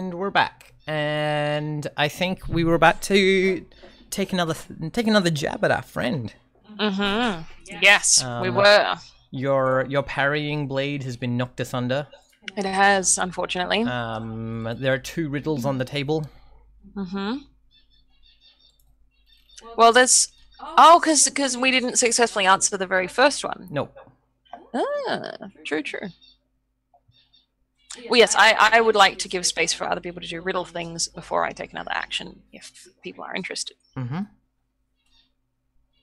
And we're back. And I think we were about to take another jab at our friend. Mm-hmm. Yes, we were. Your parrying blade has been knocked asunder. It has, unfortunately. There are 2 riddles on the table. Mm-hmm. Well, there's... Oh, because we didn't successfully answer the very first one. Nope. Ah, true. Well, yes, I would like to give space for other people to do riddle things before I take another action, if people are interested. Mm-hmm.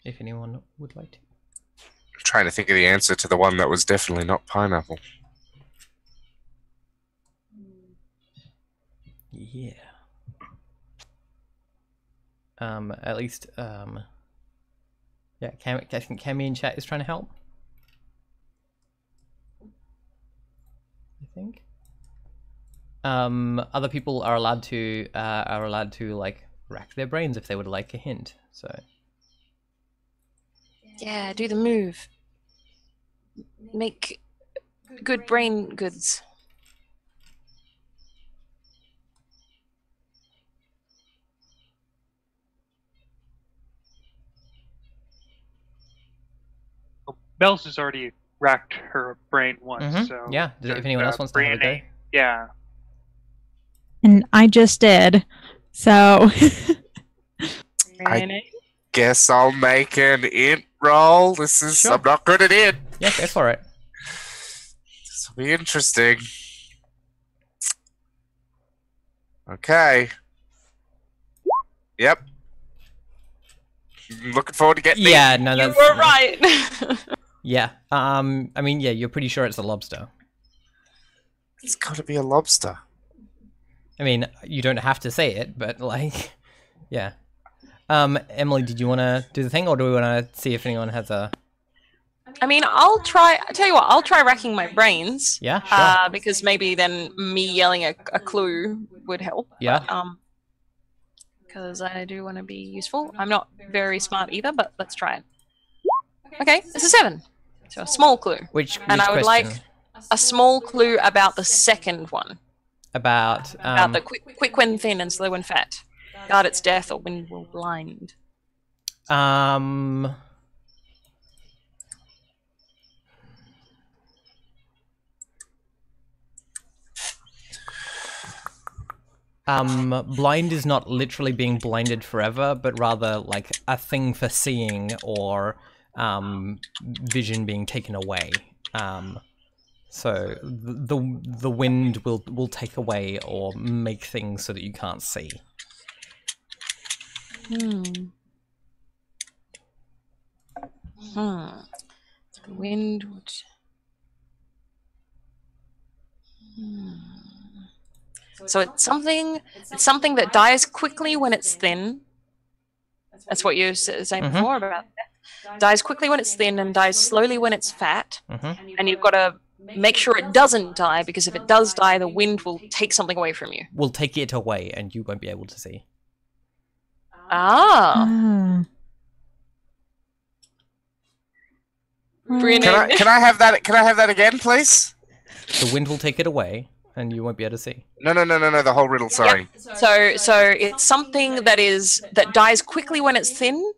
If anyone would like to. I'm trying to think of the answer to the one that was definitely not pineapple. Yeah. At least, yeah, I think Cammy in chat is trying to help. I think. Other people are allowed to like rack their brains if they would like a hint. So. Yeah, do the move. Make good brain goods. Bells has already racked her brain once, so... Yeah, if anyone else wants to have a go. Yeah. And I just did, so... I guess I'll make an int roll. This is... Sure. I'm not good at int. Yeah, go for it. This will be interesting. Okay. Yep. Looking forward to getting Yeah, no, You that's... were right! Yeah, I mean, yeah, you're pretty sure it's a lobster. It's gotta be a lobster. I mean, you don't have to say it, but, like, yeah. Emily, did you want to do the thing, or do we want to see if anyone has a... I mean, I'll tell you what, I'll try racking my brains. Yeah, sure. Because maybe then me yelling a clue would help. Yeah. Because I do want to be useful. I'm not very smart either, but let's try it. Okay, it's a 7. So a small clue. Which and I would question? like a small clue about the second one. About the quick when thin and slow when fat. Guard its death or wind will blind. Blind is not literally being blinded forever, but rather like a thing for seeing or vision being taken away. So the wind will take away or make things so that you can't see. The wind would... So it's something that dies quickly when it's thin. That's what you were saying before about that. Dies quickly when it's thin and dies slowly when it's fat. And you've got to make sure it doesn't die, because if it does die, the wind will take something away from you. Will take it away and you won't be able to see. Ah. Brilliant. Can I have that? Can I have that again, please? The wind will take it away and you won't be able to see. No. The whole riddle. Sorry. Yep. So it's something that dies quickly when it's thin,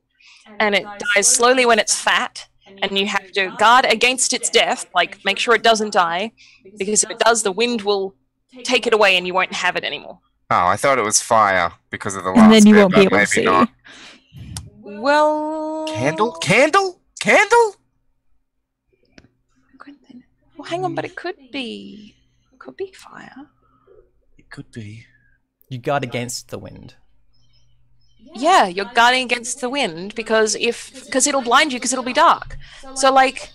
and it dies slowly when it's fat, and you have to guard against its death, like make sure it doesn't die, because if it does, the wind will take it away and you won't have it anymore. Oh, I thought it was fire because of the last And then you bit, won't be but able to maybe see. not. Well... Candle? Well, hang on, but it could be fire. It could be. You guard against the wind. Yeah, you're guarding against the wind because it'll blind you because it'll be dark. So like,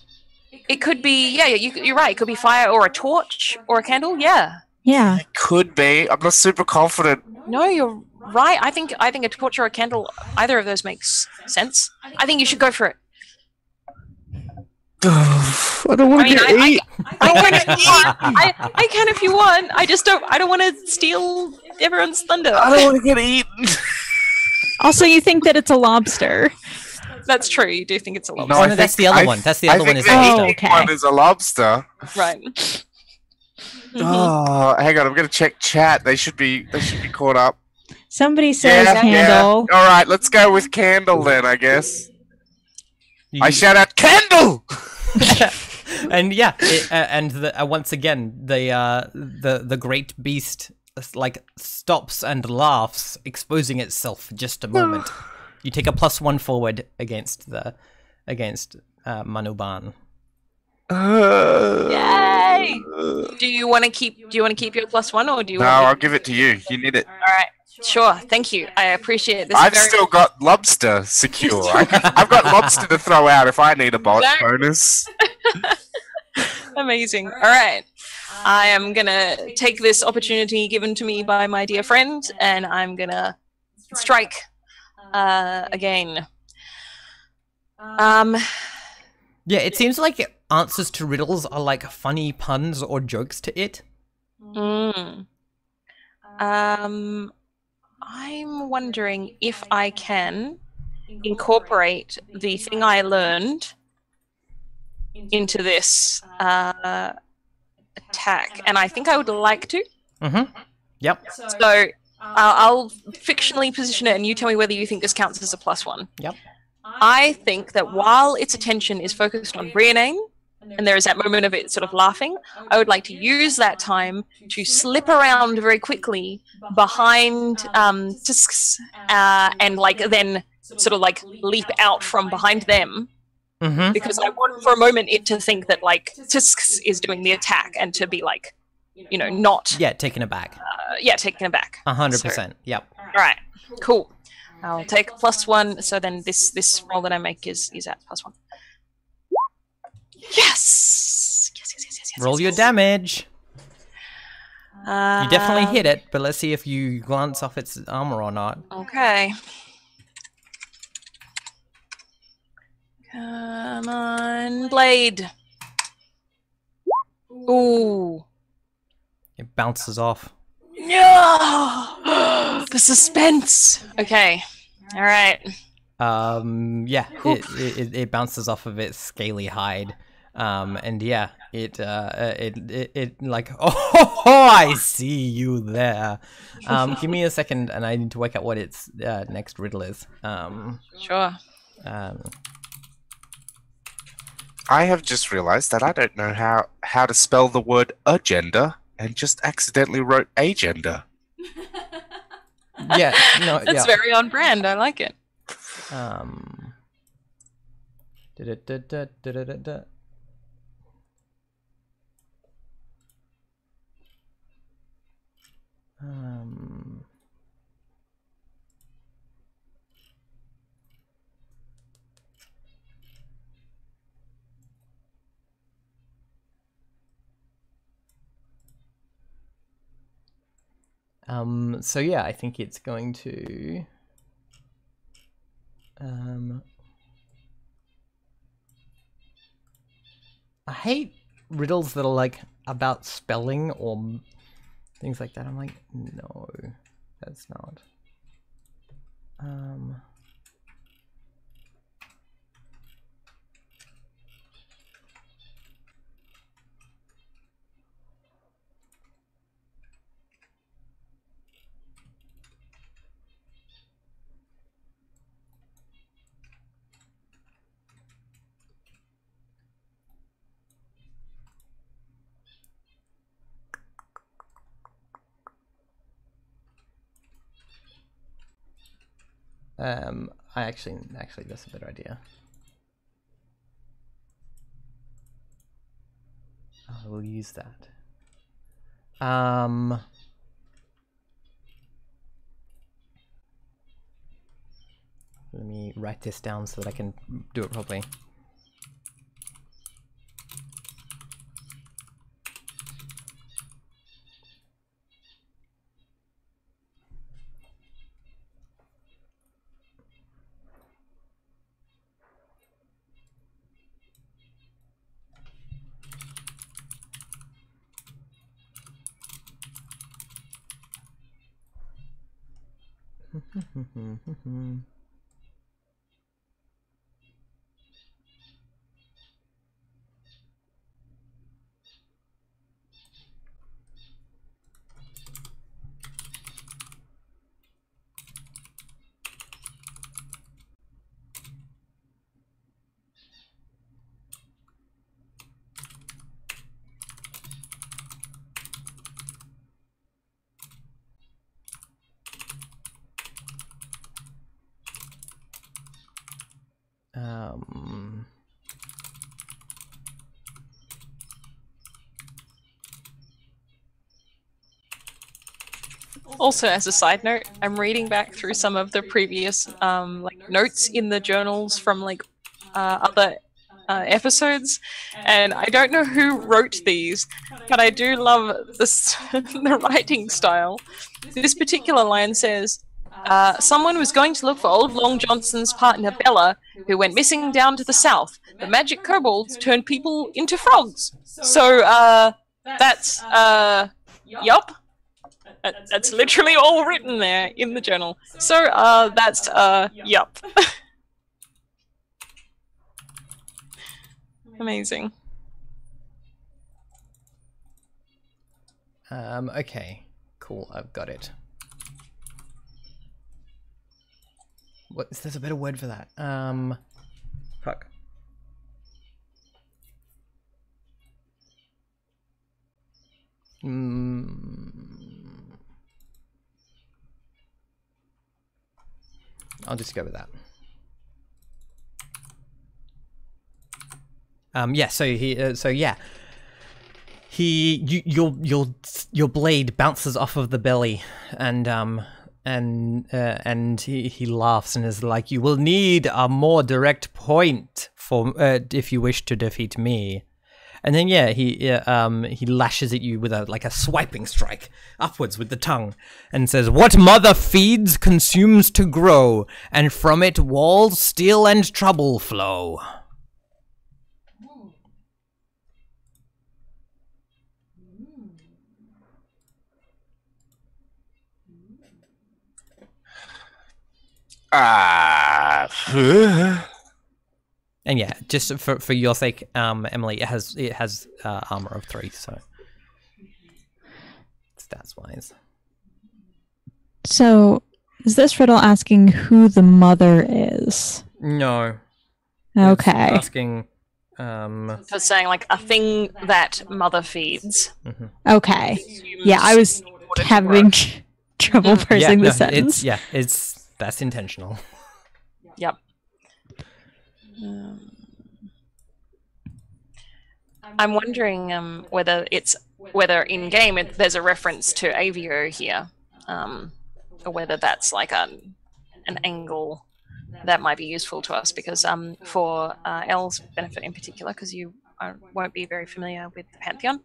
it could be, yeah, you're right. It could be fire or a torch or a candle. Yeah. Yeah. It could be. I'm not super confident. No, you're right. I think a torch or a candle, either of those makes sense. I think you should go for it. I don't want to eat. I can if you want. I don't want to steal everyone's thunder. I don't want to get eaten. Also, you think that it's a lobster. That's true. You do think it's a lobster. No, that's the other one. That's the other one. I think the okay. one is a lobster. Right. Oh, hang on. I'm gonna check chat. They should be caught up. Somebody says Yeah. candle. All right, let's go with candle then. I guess. I You- shout out candle. and yeah, once again, the great beast like stops and laughs, exposing itself for just a moment. You take a +1 forward against Manuban. Yay! Do you want to keep your +1, or do you No, want me I'll give it to you. You need it. All right. Sure. Thank you. I appreciate this. I've still got lobster secure. I've got lobster to throw out if I need a bonus. Amazing. All right. I am going to take this opportunity given to me by my dear friend, and I'm going to strike again. Yeah, it seems like answers to riddles are like funny puns or jokes to it. I'm wondering if I can incorporate the thing I learned into this attack, and I think I would like to. Yep. So I'll fictionally position it, and you tell me whether you think this counts as a +1. Yep. I think that while its attention is focused on Brianane, and there is that moment of it sort of laughing, I would like to use that time to slip around very quickly behind Tusks, and like then sort of like leap out from behind them, because I want for a moment it to think that like Tusks is doing the attack, and to be like, you know, not taken aback. Taken aback. 100%. So, yep. all right, cool. I'll take +1. So then this roll that I make is at +1. Yes! Yes. Roll your damage. You definitely hit it, but let's see if you glance off its armor or not. Okay. Come on, blade. Ooh. It bounces off. No! The suspense. Okay. All right. Yeah, it bounces off of its scaly hide. And yeah, it like, oh, I see you there. Give me a second, and I need to work out what its next riddle is. Sure. I have just realized that I don't know how to spell the word agenda, and just accidentally wrote agenda. Yeah, no, That's very on brand. I like it. So yeah, I think it's going to I hate riddles that are like about spelling or things like that. I'm like, no, that's not. I actually that's a better idea. I will use that. Let me write this down so that I can do it properly. Also, as a side note, I'm reading back through some of the previous like notes in the journals from like other episodes, and I don't know who wrote these, but I do love this the writing style. This particular line says, someone was going to look for old Long Johnson's partner Bella, who went missing down to the south. The magic kobolds turned people into frogs. So that's yup. That's literally all written there in the journal. So that's yup. Amazing. Okay. Cool, I've got it. What is there's a better word for that? Fuck. I'll just go with that. Yeah. So your blade bounces off of the belly, and he laughs and is like, "You will need a more direct point for if you wish to defeat me." And then yeah, he lashes at you with a swiping strike upwards with the tongue, and says, "What mother feeds consumes to grow, and from it walls, steel, and trouble flow." And yeah, just for your sake, Emily, it has armor of 3, so stats wise. So, is this riddle asking who the mother is? No. Okay. It's asking. So saying like a thing that mother feeds. Okay. Yeah, I was having trouble parsing the sentence. That's intentional. Yep. I'm wondering whether in game there's a reference to Avio here, or whether that's like an angle that might be useful to us, because for Elle's benefit in particular, because you won't be very familiar with the Pantheon,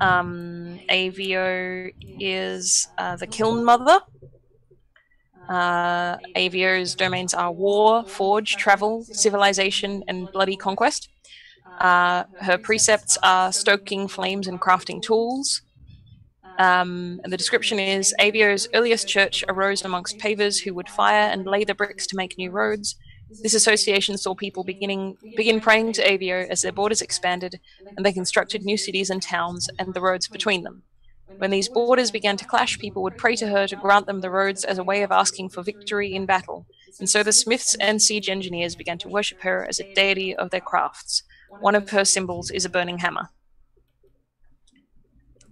Avio is the Kiln Mother. Avio's domains are war, forge, travel, civilization, and bloody conquest. Her precepts are stoking flames and crafting tools. And the description is, Avio's earliest church arose amongst pavers who would fire and lay the bricks to make new roads. This association saw people begin praying to Avio as their borders expanded, and they constructed new cities and towns and the roads between them. When these borders began to clash, people would pray to her to grant them the roads as a way of asking for victory in battle. And so the smiths and siege engineers began to worship her as a deity of their crafts. One of her symbols is a burning hammer.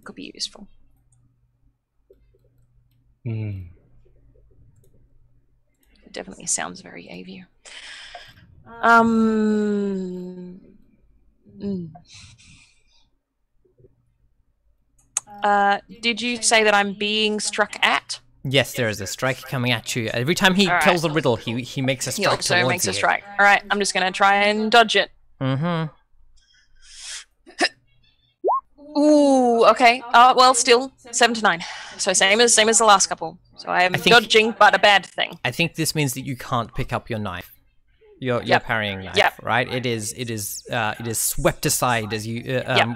Could be useful. It definitely sounds very Avio. Did you say that I'm being struck at? Yes, there is a strike coming at you. Every time he tells a riddle, he makes a strike. He also towards makes you. a strike. All right, I'm just gonna try and dodge it. Ooh, okay. Well, still 7 to 9. So same as the last couple. So I am dodging, but a bad thing. I think this means that you can't pick up your knife. Your parrying knife, right? It is swept aside as you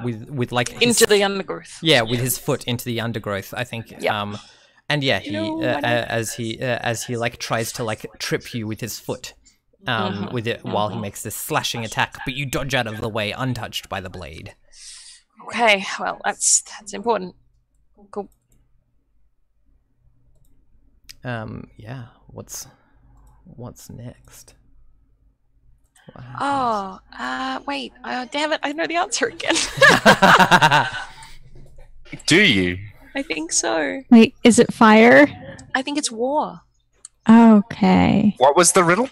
with like into the undergrowth. Yeah, with his foot into the undergrowth. I think. And yeah, he as he like tries to like trip you with his foot, with it while he makes this slashing attack, but you dodge out of the way, untouched by the blade. Okay, well that's important. Cool. Yeah. What's next? Oh, wait. Damn it! I know the answer again. Do you? I think so. Wait, is it fire? I think it's war. Okay. What was the riddle?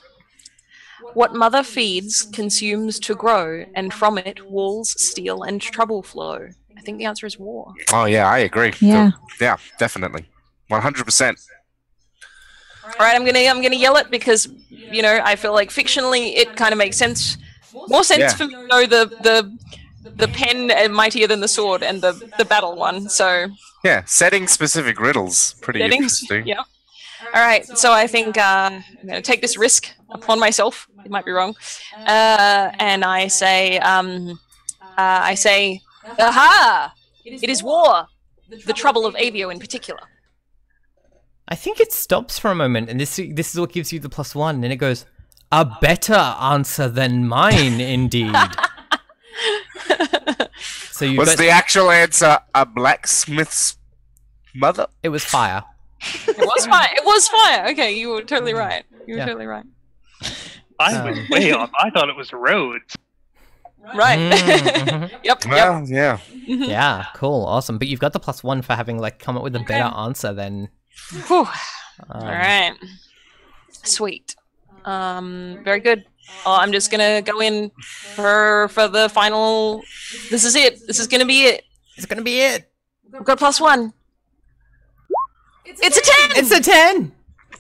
What mother feeds consumes to grow, and from it walls, steel, and trouble flow. I think the answer is war. Oh yeah, I agree. Yeah. Yeah, definitely. 100%. All right, I'm gonna yell it because I feel like fictionally it kind of makes sense, more sense for me to know the pen mightier than the sword and the battle one. So yeah, setting specific riddles pretty interesting. Yeah. All right, so I think I'm gonna take this risk upon myself. It might be wrong, and I say, aha! It is war. The trouble of Avio in particular. I think it stops for a moment, and this is what gives you the +1, and it goes, a better answer than mine, indeed. So you was the actual answer a blacksmith's mother? It was fire. It was fire. It was fire. Okay, you were totally right. You were totally right. I was way off. I thought it was roads. Right. Yep. Well, yeah. Yeah, cool, awesome. But you've got the +1 for having come up with a better answer than. Whew. All right. Sweet. Very good. I'm just gonna go in for the final. This is it. This is gonna be it. It's gonna be it. We've got +1. It's a 10. It's a 10.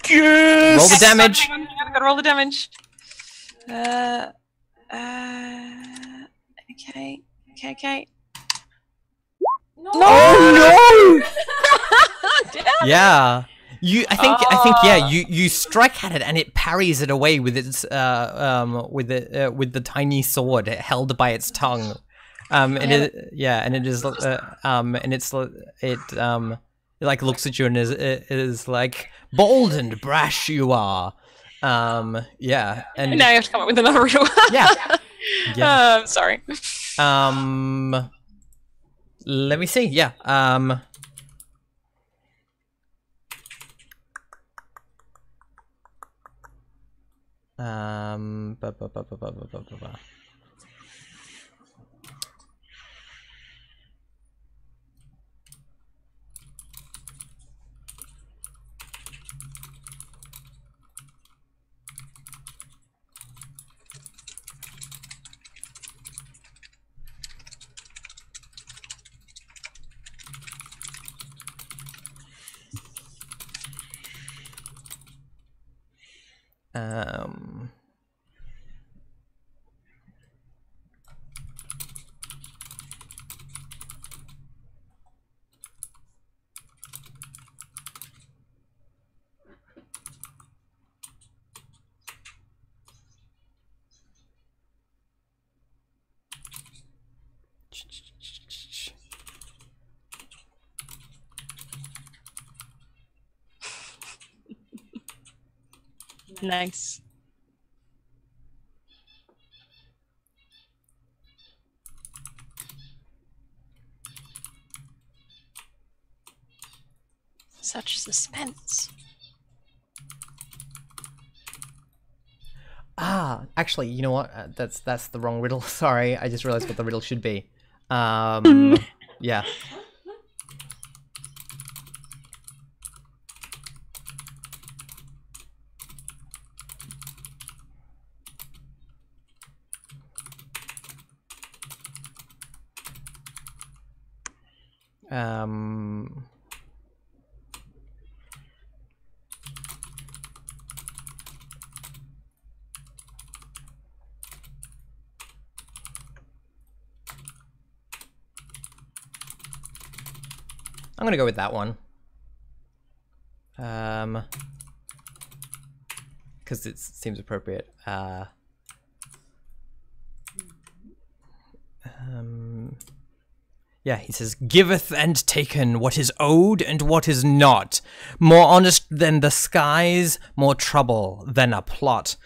Yes! Roll the damage. Gotta roll the damage. Okay. No! Oh no! Damn. Yeah. I think yeah, you strike at it and it parries it away with its with the tiny sword held by its tongue. And it like looks at you and is like, bold and brash you are. Yeah. And now you have to come up with another riddle. Yeah. Sorry. Let me see. Yeah. Ba, ba, ba, ba, ba, ba, ba, ba. Nice. Such suspense. Actually, you know what? That's the wrong riddle. Sorry, I just realized what the riddle should be. Yeah. I'm gonna go with that one. Because it seems appropriate. Yeah, he says, giveth and taken what is owed and what is not. More honest than the skies, more trouble than a plot.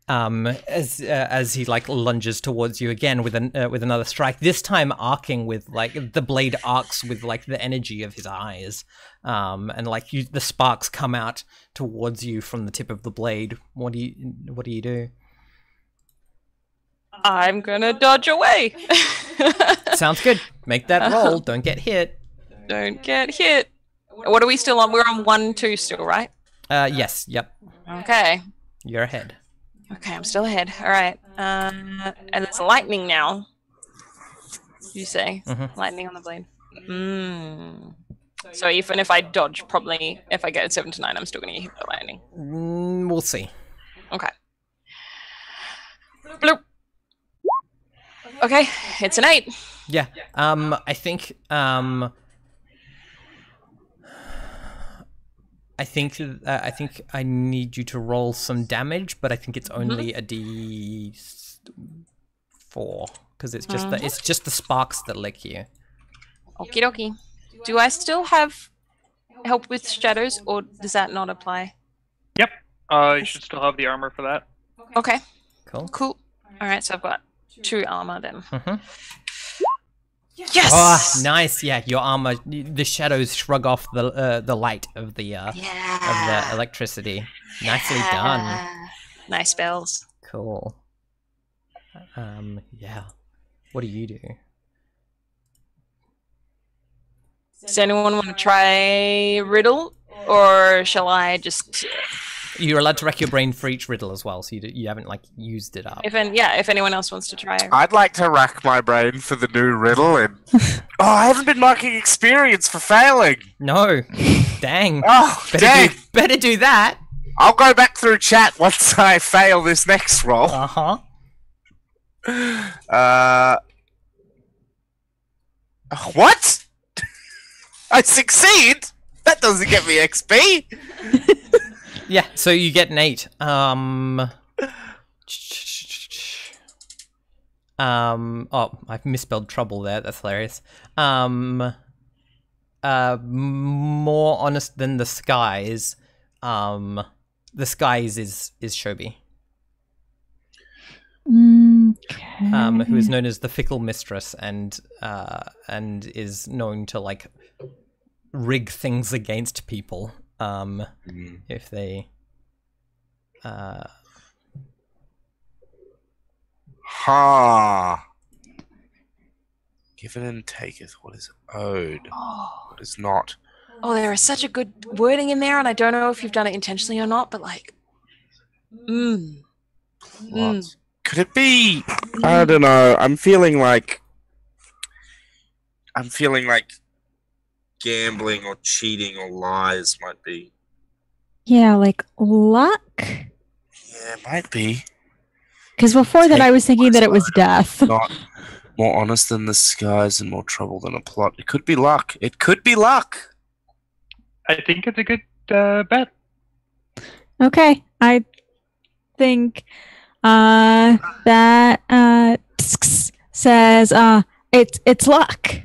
As he like lunges towards you again with another strike, this time arcing with like the blade arcs with like the energy of his eyes, and like the sparks come out towards you from the tip of the blade. What do you do? I'm gonna dodge away. Sounds good. Make that roll. Don't get hit. Don't get hit. What are we still on? We're on 1-2 still, right? Yes. Yep. Okay. You're ahead. Okay, I'm still ahead. All right. And it's lightning now. You say lightning on the blade. So even if I dodge, probably if I get a 7 to 9, I'm still going to get hit by lightning. We'll see. Okay. Bloop. Okay, it's an 8. Yeah. I think I need you to roll some damage, but I think it's only a D4 because it's just the sparks that lick you. Okie dokie. Do I still have help with shadows, or does that not apply? Yep. You should still have the armor for that. Okay. Cool. All right, so I've got 2 armor then. Yes! Yes! Oh, nice. Yeah, your armor. The shadows shrug off the light of the electricity. Nicely done. Nice spells. Cool. Yeah. What do you do? Does anyone want to try riddle, or shall I just? You're allowed to rack your brain for each riddle as well, so you haven't like used it up. If anyone else wants to try. I'd like to rack my brain for the new riddle, and I haven't been marking experience for failing. No, dang. Dang. Better do that. I'll go back through chat once I fail this next roll. What? I succeed? That doesn't get me XP. Yeah, so you get an 8. Oh, I've misspelled trouble there. That's hilarious. More honest than the skies. The skies is Shobi. Okay. Who is known as the fickle mistress and is known to like rig things against people. If they Given and taketh what is owed, what is not. Oh, there is such a good wording in there, and I don't know if you've done it intentionally or not, but like, What? Could it be? I don't know. I'm feeling like gambling or cheating or lies might be. Yeah, like luck? Yeah, it might be. Because before that I was thinking that it was death. Not more honest than the skies and more trouble than a plot. It could be luck. It could be luck. I think it's a good bet. Okay, I think that says it's luck.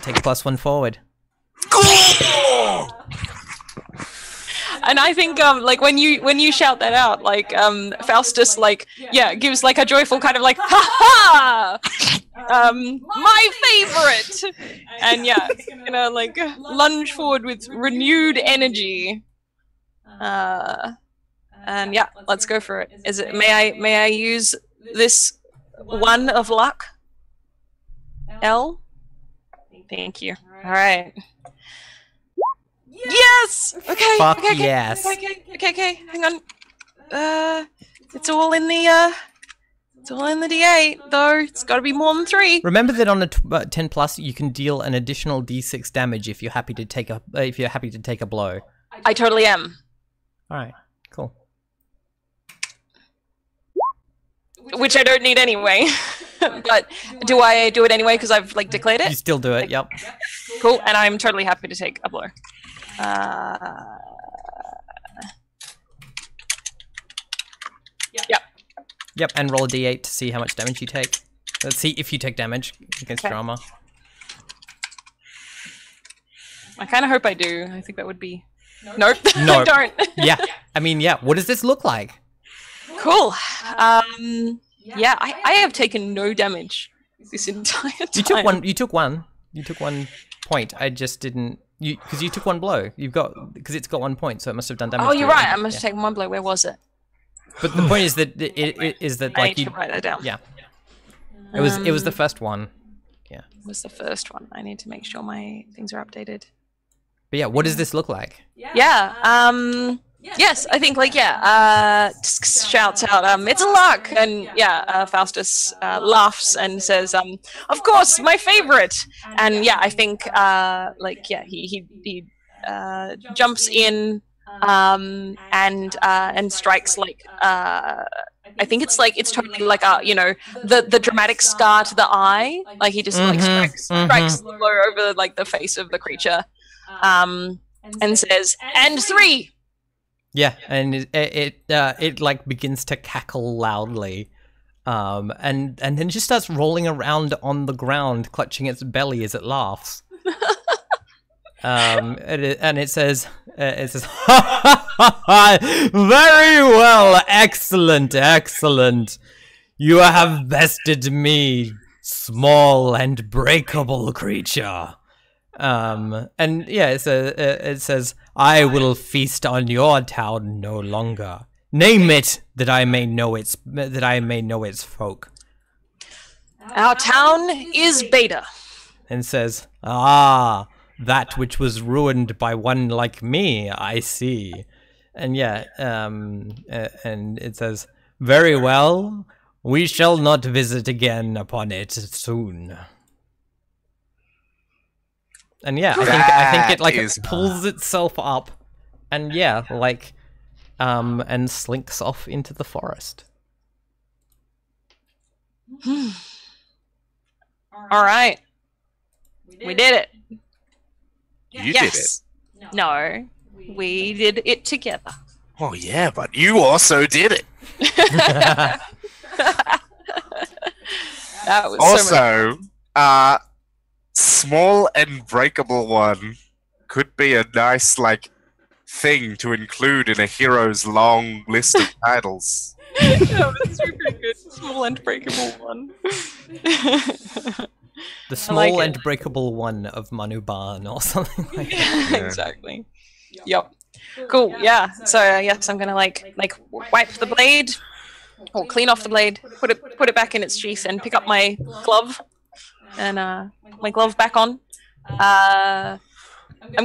take +1 forward. And I think like when you shout that out, like Faustus like gives like a joyful kind of like ha ha, my favorite, and like lunge forward with renewed energy. And let's go for it. Is it? May I use this 1 of luck? L. Thank you. All right. Yes. Okay. Fuck okay, yes. Okay. Hang on. It's all in the D8 though. It's got to be more than 3. Remember that on a 10+ you can deal an additional D6 damage if you're happy to take a blow. I totally am. All right. Cool. Which I don't need anyway. But do I do it anyway because I've like declared it? You still do it. Yep. Cool. And I'm totally happy to take a blow. Yep, and roll a d8 to see how much damage you take. Let's see if you take damage against your armor. I kind of hope I do. I think that would be... Nope. No. I don't. Yeah. I mean, yeah. What does this look like? Cool. Yeah, I have taken no damage this entire time. You took one point. I just didn't... Because you took 1 blow. Because it's got 1 point, so it must have done damage. Oh, you're right. I must have taken 1 blow. Where was it? But the point is that it is that like I need to write that down. Yeah. It was the first one. Yeah. It was the first one. I need to make sure my things are updated. But yeah, what does this look like? Yeah. Yes, I think shouts out, it's a lark, and Faustus laughs and says, of course, my favorite. And I think he jumps in and strikes I think it's totally the dramatic scar to the eye, he just strikes the blow over the face of the creature, and says, and 3. Yeah, and it begins to cackle loudly, and then just starts rolling around on the ground, clutching its belly as it laughs. And it says, very well, excellent. You have bested me, small and breakable creature. It says, I will feast on your town no longer. Name it, that I may know its folk. Our town is Beta. And says, that which was ruined by one like me, I see. And and it says, very well, we shall not visit again upon it soon. And I think it pulls itself up, and and slinks off into the forest. All right, we did it. You did it. No, we did it together. Oh yeah, but you also did it. That was also, small and breakable one could be a nice thing to include in a hero's long list of titles. That was super good. Small and breakable one. The small and breakable one of Manuban or something like that. Yeah. Exactly. Yep. Cool. Yeah. So yes, I'm gonna wipe the blade, or clean off the blade, put it back in its sheath, and pick up my glove, and my glove back on. I'm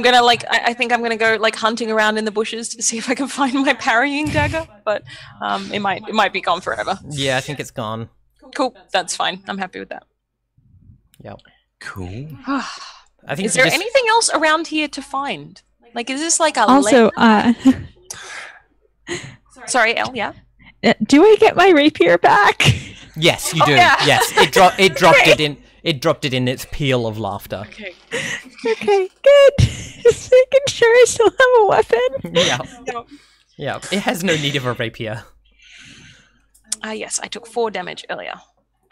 gonna I think I'm gonna go hunting around in the bushes to see if I can find my parrying dagger, but it might be gone forever. Yeah, I think it's gone. Cool. That's fine. I'm happy with that. Yep. Cool. I think is there anything else around here to find? Is this a also Sorry, Elle, yeah? Do I get my rapier back? Yes, you do. Yeah. Yes, it dropped it in its peal of laughter. Okay. Okay, good. Just making sure I still have a weapon. Yeah. It has no need of a rapier. Yes, I took 4 damage earlier.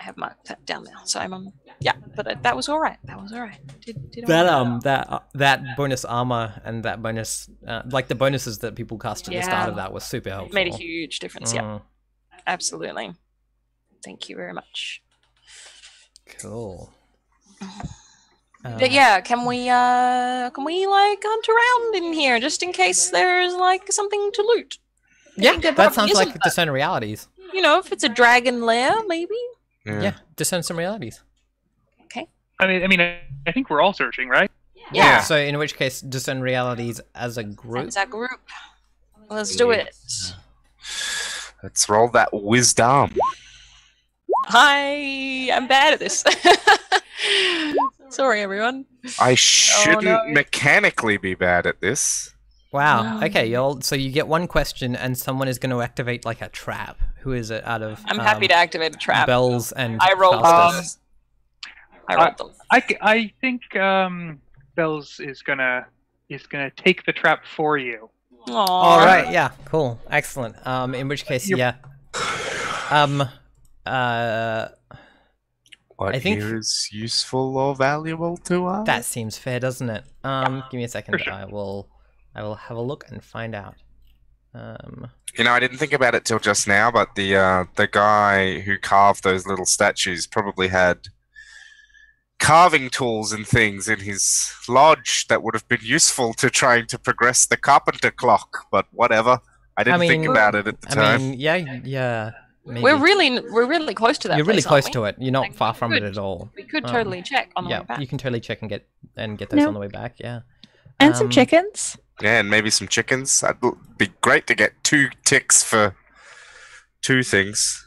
I have marked that down there. So I'm but that was all right. That was all right. That bonus armor and that bonus the bonuses that people cast at the start of that was super helpful. Made a huge difference. Yeah. Absolutely. Thank you very much. Cool. But can we hunt around in here just in case there's something to loot? That sounds like Discern Realities. If it's a dragon lair, maybe. Yeah, discern some realities. Okay. I think we're all searching, right? Yeah. So in which case, discern realities as a group. As a group. Let's do it. Let's roll that wisdom. I am bad at this. Sorry, everyone. I shouldn't mechanically be bad at this. Wow. Okay, so you get one question, and someone is going to activate a trap. Who is it out of? I'm happy to activate a trap. Bells and I rolled Faustus. I rolled them. I think Bells is gonna take the trap for you. Aww. All right. Yeah. Cool. Excellent. In which case, What I think here is useful or valuable to us? that seems fair, doesn't it? Give me a second. Sure. I will have a look and find out. I didn't think about it till just now, but the guy who carved those little statues probably had carving tools and things in his lodge that would have been useful to trying to progress the carpenter clock. But whatever, I didn't think about it at the time. Yeah. Maybe. We're really close to that. You're really place, close to it. You're not far from it at all. We could totally check on the way back. You can totally check and get those on the way back. Yeah. And some chickens. Yeah, and maybe some chickens. It'd be great to get 2 ticks for 2 things.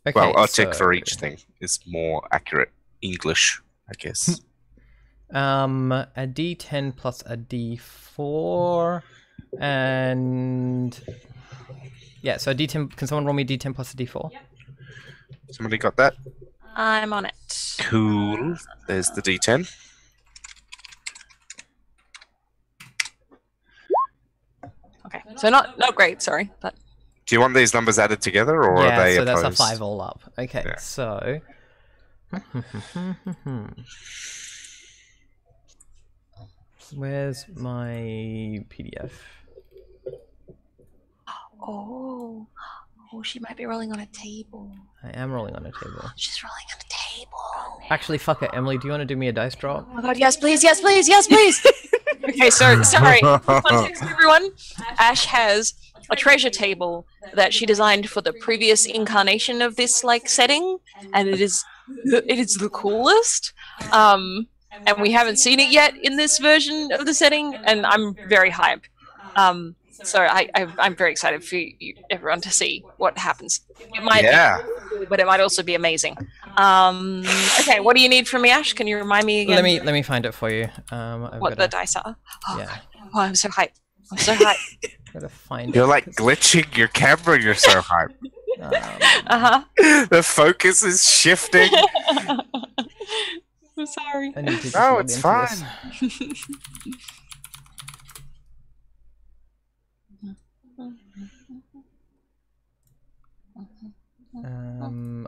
Okay, well, a tick for each thing is more accurate English, I guess. A D10 plus a D4, and yeah, so a D10. Can someone roll me a D10 plus a D4? Yep. Somebody got that? I'm on it. Cool. There's the D10. Okay, so not great, sorry, but. Do you want these numbers added together, or yeah, are they so opposed? that's a 5 all up. Okay, Yeah. so. Where's my PDF? Oh, she might be rolling on a table. I am rolling on a table. She's rolling on a table. Actually, fuck it. Emily, do you want to do me a dice drop? Oh my god, yes, please, yes, please, yes, please! Okay, so, sorry. Context, everyone. Ash has a treasure table that she designed for the previous incarnation of this, like, setting, and it is the coolest. And we haven't seen it yet in this version of the setting, and I'm very hyped. So I'm very excited for everyone to see what happens. It might be, but it might also be amazing. Okay, what do you need from me, Ash? Can you remind me again? Let me find it for you. What the dice are? Oh, yeah. Oh, I'm so hyped. I'm so hyped. Gotta find You're it. like glitching your camera. You're so hyped. The focus is shifting. I'm sorry. I need to just No, log it's into fine. this.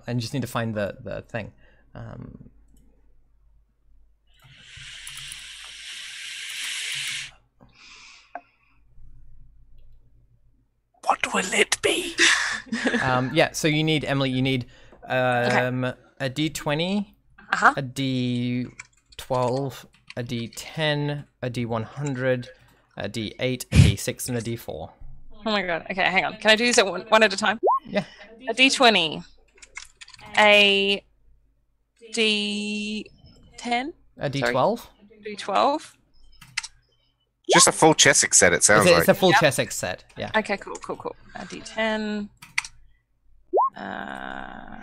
I just need to find the thing. What will it be? Yeah, so you need, Emily, you need a D20, a D12, a D10, a D100, a D8, a D6, and a D4. Oh my god. Okay, hang on. Can I do these at one at a time? Yeah. A D20. A D10. A D12? D12. Just a full Chessex set, it sounds like. It's a full Chessex set, yeah. Okay, cool. A D10. A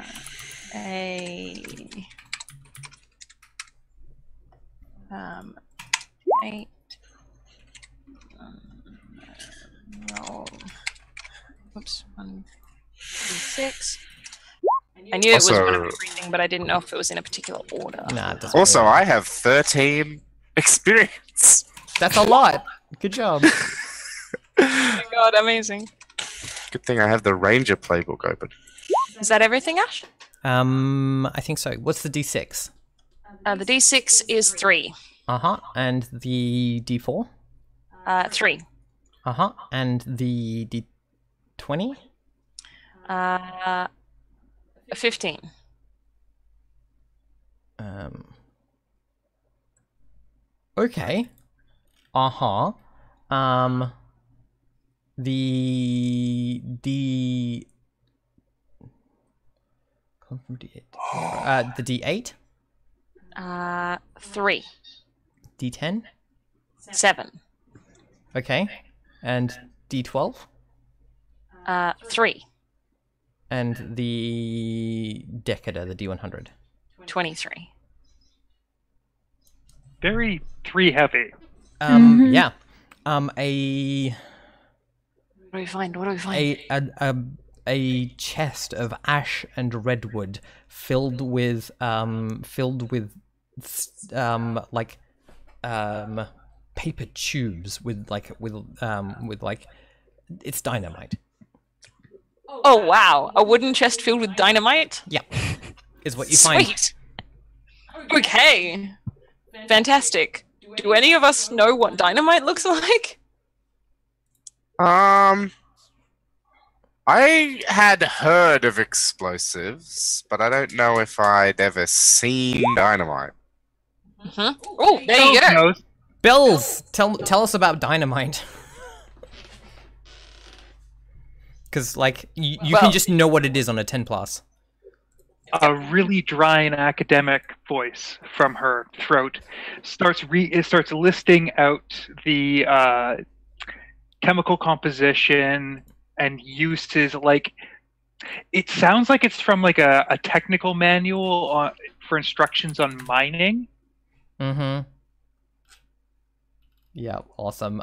8. Roll. Oops. 1, 6. I knew Also, it was one of everything, but I didn't know if it was in a particular order. Nah, it doesn't Also, really. I have 13 experience. That's a lot. Good job. Oh my god, amazing. Good thing I have the Ranger playbook open. Is that everything, Ash? I think so. What's the D6? The D6 is 3. And the D4? 3. And the D20? 15. Okay. The D. Come from D8. The D8. 3. D10. 7. Okay. And D12. 3. And the Decader, the D100. 23. Very 3 heavy. Yeah. What do we find? A chest of ash and redwood filled with paper tubes with it's dynamite. Oh wow, a wooden chest filled with dynamite? Yeah. Is what you find. Sweet. Okay. Fantastic. Do any of us know what dynamite looks like? I had heard of explosives, but I don't know if I'd ever seen dynamite. Oh, there you go. Bills, tell us about dynamite. Because, like, you can just know what it is on a 10+. a really dry and academic voice from her throat starts listing out the chemical composition and uses. Like, it sounds like it's from like a technical manual for instructions on mining. Mm-hmm. Yeah, awesome.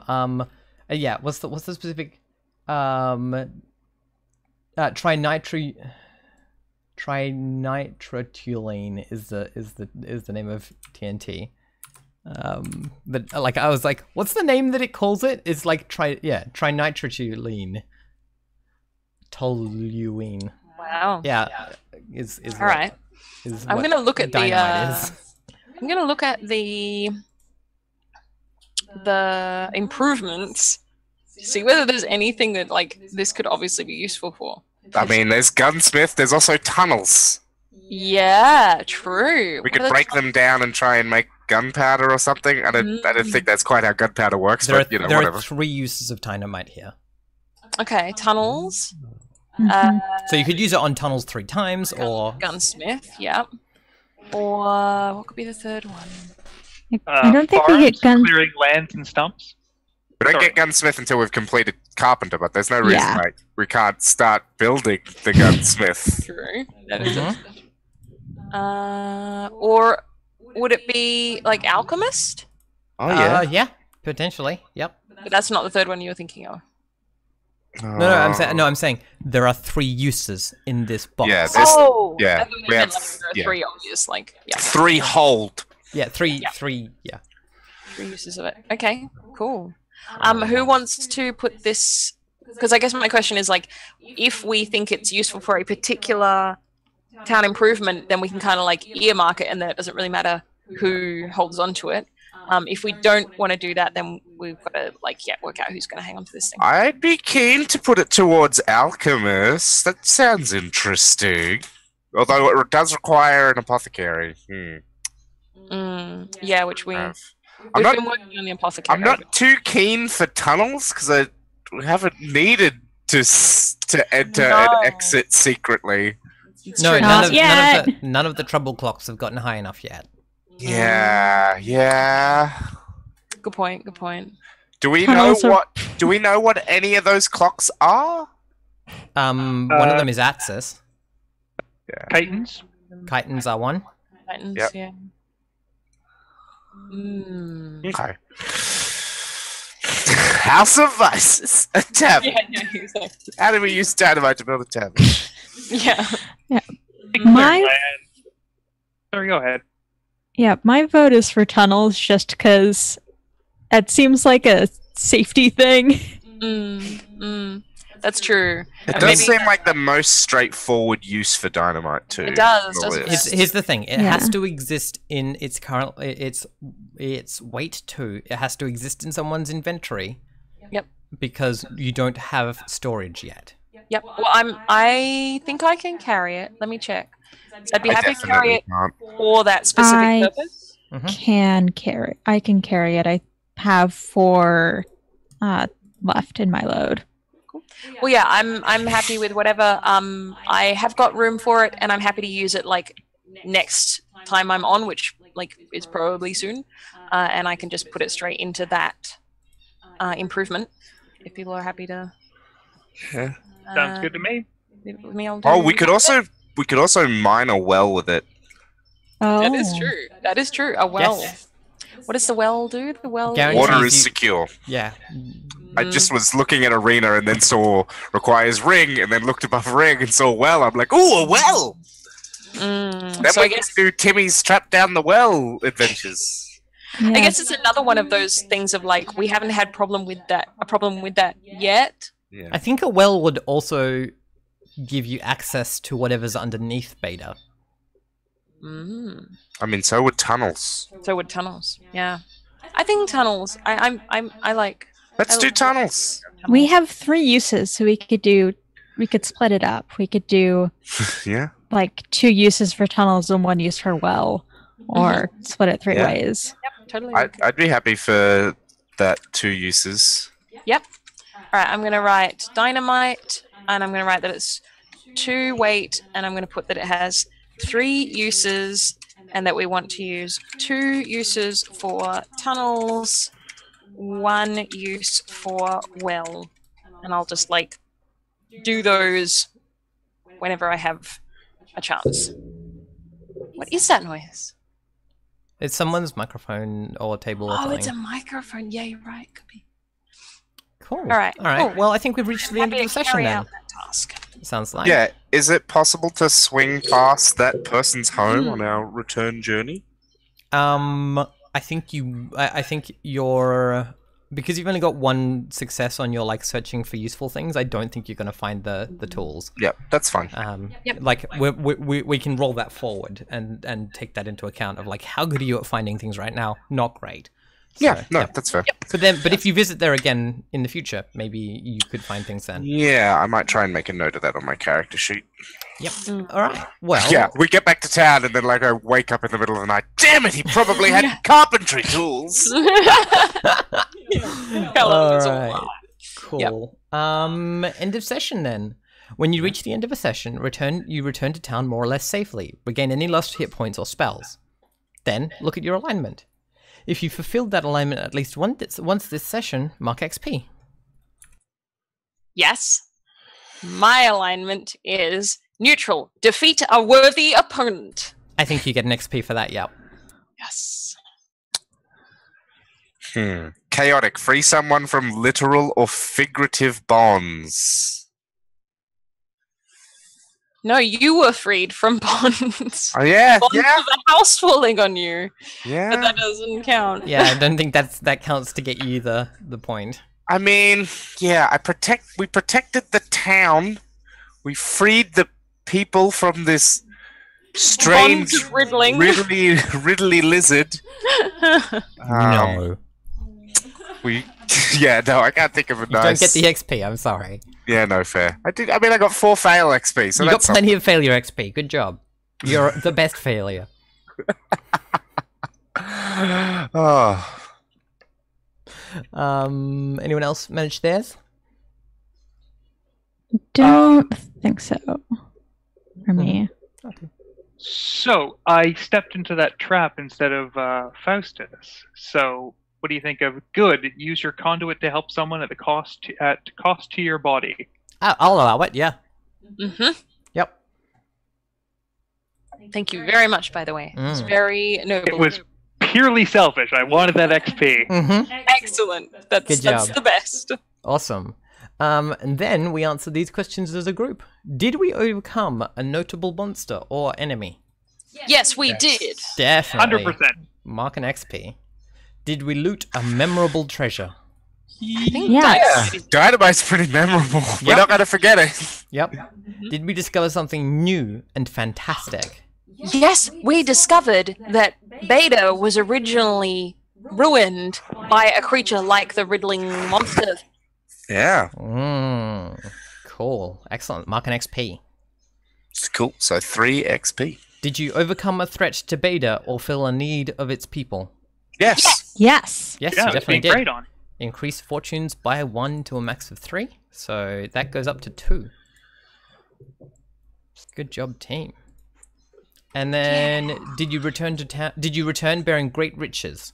Yeah, what's the specific trinitrotoluene is the name of TNT. But like I was like, what's the name that it calls it? It's like trinitrotoluene. Toluene. Wow. Yeah. Is all right. I'm gonna look at dynamite I'm gonna look at the improvements. See whether there's anything that like this could obviously be useful for. I mean, there's gunsmith. There's also tunnels. Yeah, true. We could break them down and try and make gunpowder or something. I don't think that's quite how gunpowder works, but you know, there whatever. are 3 uses of dynamite here. Okay, tunnels. So you could use it on tunnels 3 times, or gunsmith. Yeah. Or what could be the third one? I don't think we get clearing lands and stumps. We don't get gunsmith until we've completed carpenter, but there's no reason why we can't start building the gunsmith. True. That is it. Or would it be like alchemist? Oh yeah. Yeah, potentially. Yep. But that's not the third one you were thinking of. No, I'm saying there are 3 uses in this box. Yeah, we have 3 obvious, like 3 hold. Yeah, 3. 3 uses of it. Okay, cool. Who wants to put this? Because I guess my question is like, if we think it's useful for a particular town improvement, then we can kind of like earmark it, and then it doesn't really matter who holds on to it. If we don't want to do that, then we've got to work out who's going to hang on to this thing. I'd be keen to put it towards alchemist. That sounds interesting. Although it does require an apothecary. Yeah, which we've been working on the apothecary. I'm not too keen for tunnels because we haven't needed to enter and exit secretly. No, none of the trouble clocks have gotten high enough yet. Yeah. Good point. Do we know what any of those clocks are? One of them is Axis. Yeah. Chitons. Chitons are one. Chitons, yep. Yeah. Okay. House of Vices. A tavern. Exactly. How do we use dynamite to build a tavern? Yeah. Sorry, go ahead. Yeah, my vote is for tunnels just because it seems like a safety thing. That's true. It does seem like the most straightforward use for dynamite too. It does, doesn't it? Here's the thing: it has to exist in its current its weight 2. It has to exist in someone's inventory. Yep. Because you don't have storage yet. Yep. Well, I think I can carry it. Let me check. I'd be happy to carry it for that specific purpose. I can carry it. I have 4 left in my load. Cool. Well, yeah, I'm happy with whatever. I have got room for it, and I'm happy to use it like next time I'm on, which is probably soon, and I can just put it straight into that improvement. If people are happy to. Yeah. Sounds good to me. Leave it with me, I'll do we could also mine a well with it. Oh. That is true. A well. Yes. What does the well do? The well. Water is secure. Yeah. I just was looking at arena and then saw requires ring, and then looked above ring and saw well. I'm like, ooh, a well. Then we can do Timmy's trap down the well adventures. Yeah. I guess it's another one of those things of like we haven't had a problem with that yet. Yeah. I think a well would also give you access to whatever's underneath beta. I mean, so would tunnels. Yeah. I think tunnels. I like. Let's do tunnels. We have 3 uses, so we could split it up. We could do like 2 uses for tunnels and 1 use for well, or split it 3 ways. Yep, totally. I'd be happy for that 2 uses. Yep. All right, I'm going to write dynamite, and I'm going to write that it's 2 weight, and I'm going to put that it has 3 uses, and that we want to use 2 uses for tunnels, 1 use for well. And I'll just like do those whenever I have a chance. What is that noise? It's someone's microphone or table or something. Oh, it's a microphone. Yeah, you're right. Could be. Cool. All right. All right. Cool. Well, I think we've reached the end of the session then. Task. Sounds like. Yeah, is it possible to swing past that person's home on our return journey? I think you're because you've only got 1 success on your like searching for useful things. I don't think you're going to find the tools. Yep, that's fine. Like we can roll that forward and take that into account of like how good are you at finding things right now? Not great. So, yeah, no, that's fair. But if you visit there again in the future, maybe you could find things then. Yeah, I might try and make a note of that on my character sheet. Yep. All right. Well. Yeah, we get back to town and then like I wake up in the middle of the night. Damn it! He probably had carpentry tools. All right. Cool. Yep. End of session then. When you reach the end of a session, you return to town more or less safely. Regain any lost hit points or spells. Then look at your alignment. If you fulfilled that alignment at least once this session, mark XP. Yes. My alignment is neutral. Defeat a worthy opponent. I think you get an XP for that, yep. Yes. Chaotic. Free someone from literal or figurative bonds. No, you were freed from bonds. Oh yeah, bonds yeah. of the house falling on you. Yeah. But that doesn't count. Yeah, I don't think that counts to get you the point. I mean, yeah, we protected the town. We freed the people from this strange riddly lizard. No. I can't think of a nice. Don't get the XP. I'm sorry. Yeah, no fair. I got 4 fail XP. So you got plenty of failure XP. Good job. You're the best failure. Oh. Anyone else manage theirs? Don't think so. For me. Okay. So I stepped into that trap instead of Faustus. So what do you think of good? Use your conduit to help someone at cost to your body. I'll allow it. Yeah. Mm-hmm. Yep. Thank you very much. By the way, it's very noble. It was purely selfish. I wanted that XP. Mm-hmm. Excellent. That's the best. Awesome. And then we answer these questions as a group. Did we overcome a notable monster or enemy? Yes, we did. Definitely. 100%. Mark an XP. Did we loot a memorable treasure? I think Dynamite's pretty memorable. Yep. We're not going to forget it. Yep. Did we discover something new and fantastic? Yes, we discovered that Beta was originally ruined by a creature like the riddling monster. Yeah. Cool. Excellent. Mark an XP. It's cool. So 3 XP. Did you overcome a threat to Beta or fill a need of its people? Yes. Yes. Yes, Yeah, you definitely did. great on. Increase fortunes by 1 to a max of 3. So that goes up to 2. Good job, team. And then, did you return to town? Did you return bearing great riches?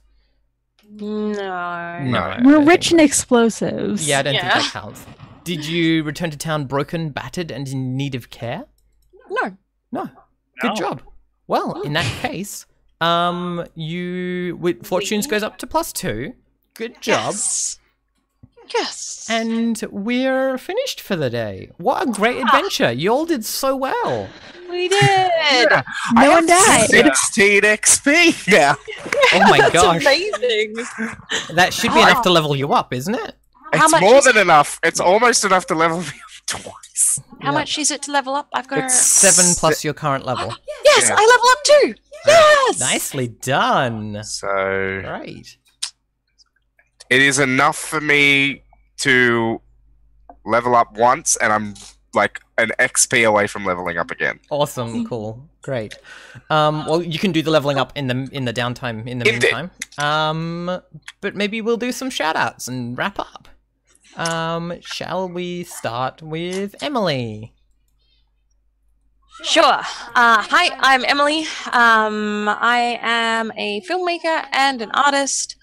No. We're rich in explosives. Yeah, I don't think that counts. Did you return to town broken, battered, and in need of care? No. Good job. Well, in that case, fortunes goes up to +2. Good job. Yes. And we're finished for the day. What a great adventure. You all did so well. We did. No one died. 16 XP now. Oh my gosh. That's amazing. That should be enough to level you up, isn't it? How It's much more is than enough. It's almost enough to level me up twice. How much is it to level up? I've got It's 7 plus your current level. Yes, Yeah. I level up too. Yes. Nicely done. So Great. it is enough for me to level up once, and I'm like an XP away from leveling up again. Awesome. Cool. Great. Well, you can do the leveling up in the downtime in the meantime. But maybe we'll do some shout outs and wrap up. Shall we start with Emily? Sure. Hi, I'm Emily. I am a filmmaker and an artist.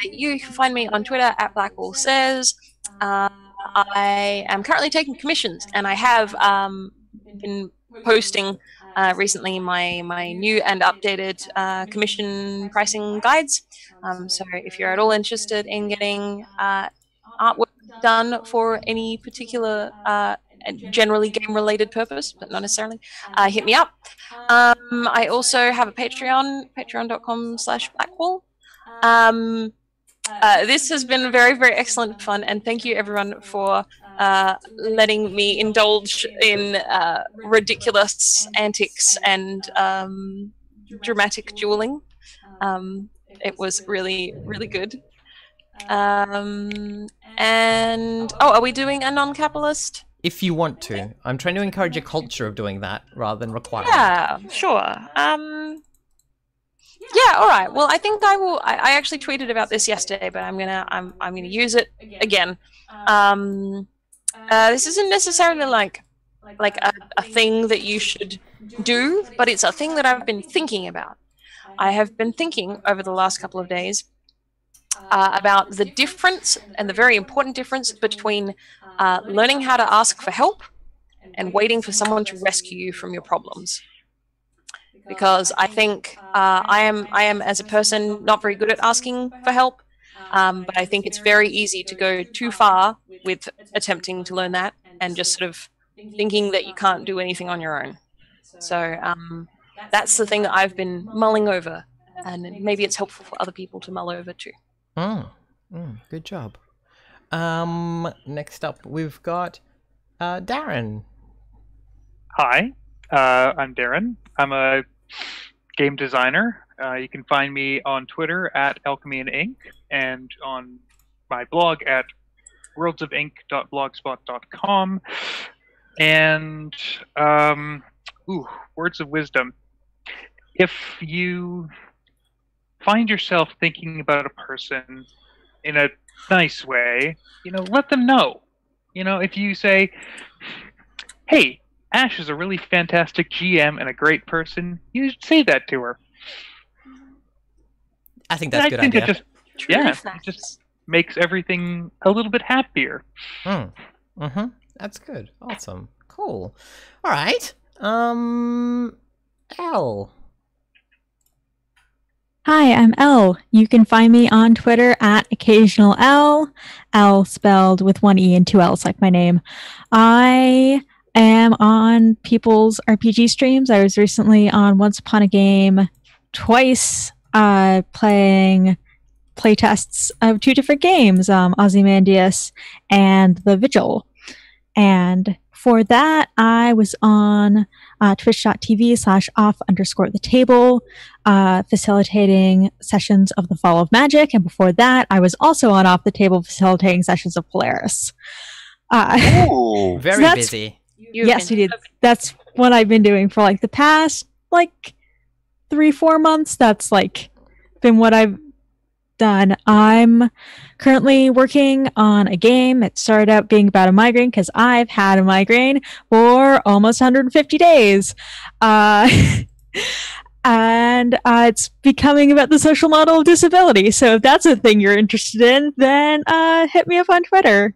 You can find me on Twitter at BlackWallSays. I am currently taking commissions, and I have been posting recently my new and updated commission pricing guides. So if you're at all interested in getting artwork done for any particular generally game-related purpose, but not necessarily, hit me up. I also have a Patreon, patreon.com/blackwall. This has been very, very excellent fun, and thank you everyone for letting me indulge in ridiculous antics and dramatic dueling. It was really, really good. And are we doing a non-capitalist? If you want to. I'm trying to encourage a culture of doing that rather than require Yeah, sure. Yeah, all right. Well, I think I will. I actually tweeted about this yesterday, but I'm gonna use it again. This isn't necessarily like a thing that you should do, but it's a thing that I've been thinking about. I have been thinking over the last couple of days about the difference, and the very important difference, between learning how to ask for help and waiting for someone to rescue you from your problems. Because I think I am as a person not very good at asking for help, but I think it's very easy to go too far with attempting to learn that and just sort of thinking that you can't do anything on your own. So that's the thing that I've been mulling over, and maybe it's helpful for other people to mull over too. Good job. Next up, we've got Darren. Hi, I'm Darren. I'm a game designer. You can find me on Twitter at Alchemy and Ink, and on my blog at worldsofink.blogspot.com. And words of wisdom. If you find yourself thinking about a person in a nice way, let them know. If you say, hey, Ash is a really fantastic GM and a great person, you should say that to her. I think that's a good idea. It just makes everything a little bit happier. That's good. Awesome. Cool. All right. Elle. Hi, I'm Elle. You can find me on Twitter at occasionalell. Elle spelled with one E and two L's, like my name. I am on people's RPG streams. I was recently on Once Upon a Game twice, playing playtests of two different games, Ozymandias and The Vigil. And for that, I was on twitch.tv/off_the-table, facilitating sessions of The Fall of Magic. And before that, I was also on Off the Table facilitating sessions of Polaris. Ooh, very busy. Yes, you did. That's what I've been doing for the past 3-4 months. That's been what I've done. I'm currently working on a game. It started out being about a migraine because I've had a migraine for almost 150 days. And it's becoming about the social model of disability. So if that's a thing you're interested in, then hit me up on Twitter.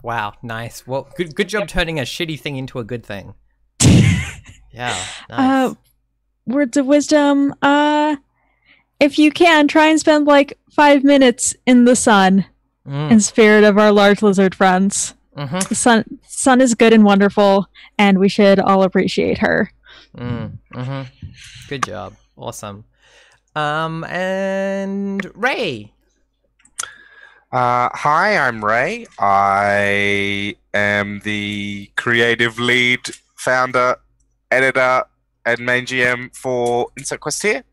Wow, nice. Well, good job turning a shitty thing into a good thing. Yeah, nice. Words of wisdom. If you can, try and spend 5 minutes in the sun, in spirit of our large lizard friends. The sun is good and wonderful, and we should all appreciate her. Good job. Awesome. And Ray. Hi, I'm Ray. I am the creative lead, founder, editor, and main GM for Insert Quest here,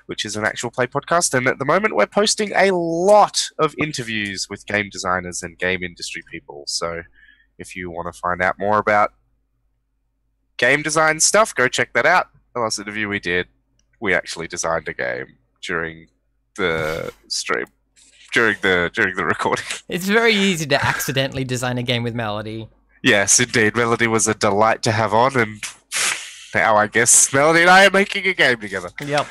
which is an actual play podcast. And at the moment, we're posting a lot of interviews with game designers and game industry people. So if you want to find out more about game design stuff, go check that out. The last interview we did, we actually designed a game during the stream. During the recording. It's very easy to accidentally design a game with Melody. Yes, indeed. Melody was a delight to have on, and now I guess Melody and I are making a game together. Yep.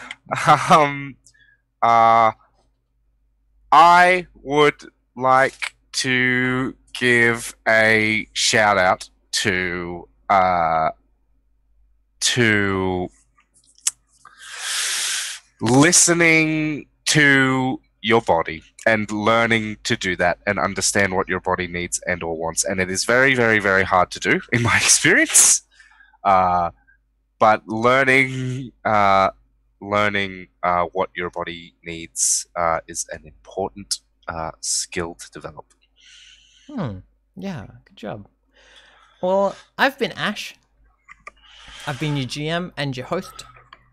I would like to give a shout out to listening to your body and learning to do that and understand what your body needs and or wants. And it is very, very, very hard to do in my experience. But learning what your body needs is an important skill to develop. Yeah, good job. Well, I've been Ash. I've been your GM and your host.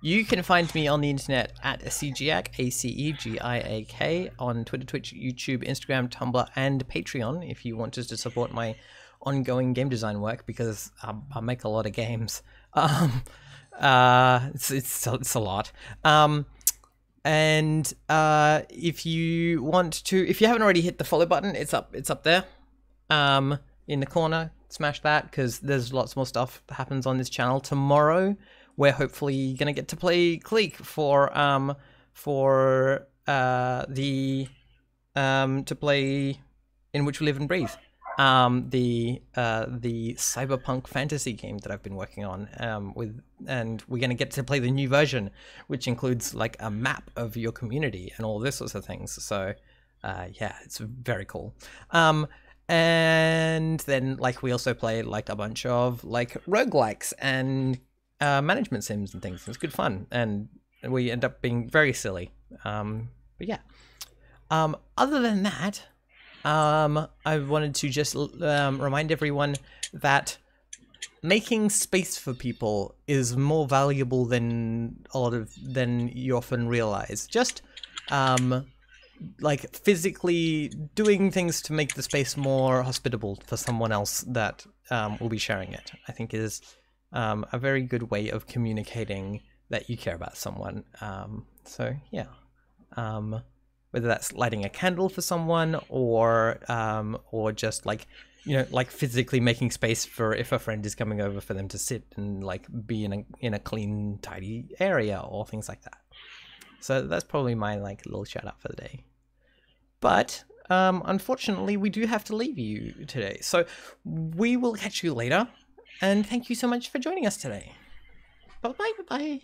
You can find me on the internet at Acegiak, ACEGIAK, on Twitter, Twitch, YouTube, Instagram, Tumblr, and Patreon if you want us to support my ongoing game design work, because I make a lot of games. It's a lot. And if you haven't already hit the follow button, it's up there, in the corner. Smash that, because there's lots more stuff that happens on this channel. Tomorrow, we're hopefully gonna get to play Clique to play In Which We Live and Breathe. The cyberpunk fantasy game that I've been working on, and we're gonna get to play the new version, which includes like a map of your community and all this sorts of things. So yeah, it's very cool. And then like we also play like a bunch of like roguelikes and management sims and things. It's good fun, and we end up being very silly. But yeah, other than that, I wanted to just remind everyone that making space for people is more valuable than you often realize. Just like physically doing things to make the space more hospitable for someone else that will be sharing it, I think is a very good way of communicating that you care about someone. So yeah, whether that's lighting a candle for someone or just like, you know, like physically making space for if a friend is coming over for them to sit and like be in a clean, tidy area or things like that. So that's probably my like little shout out for the day. But unfortunately, we do have to leave you today. So we will catch you later. And thank you so much for joining us today. Bye-bye, bye-bye.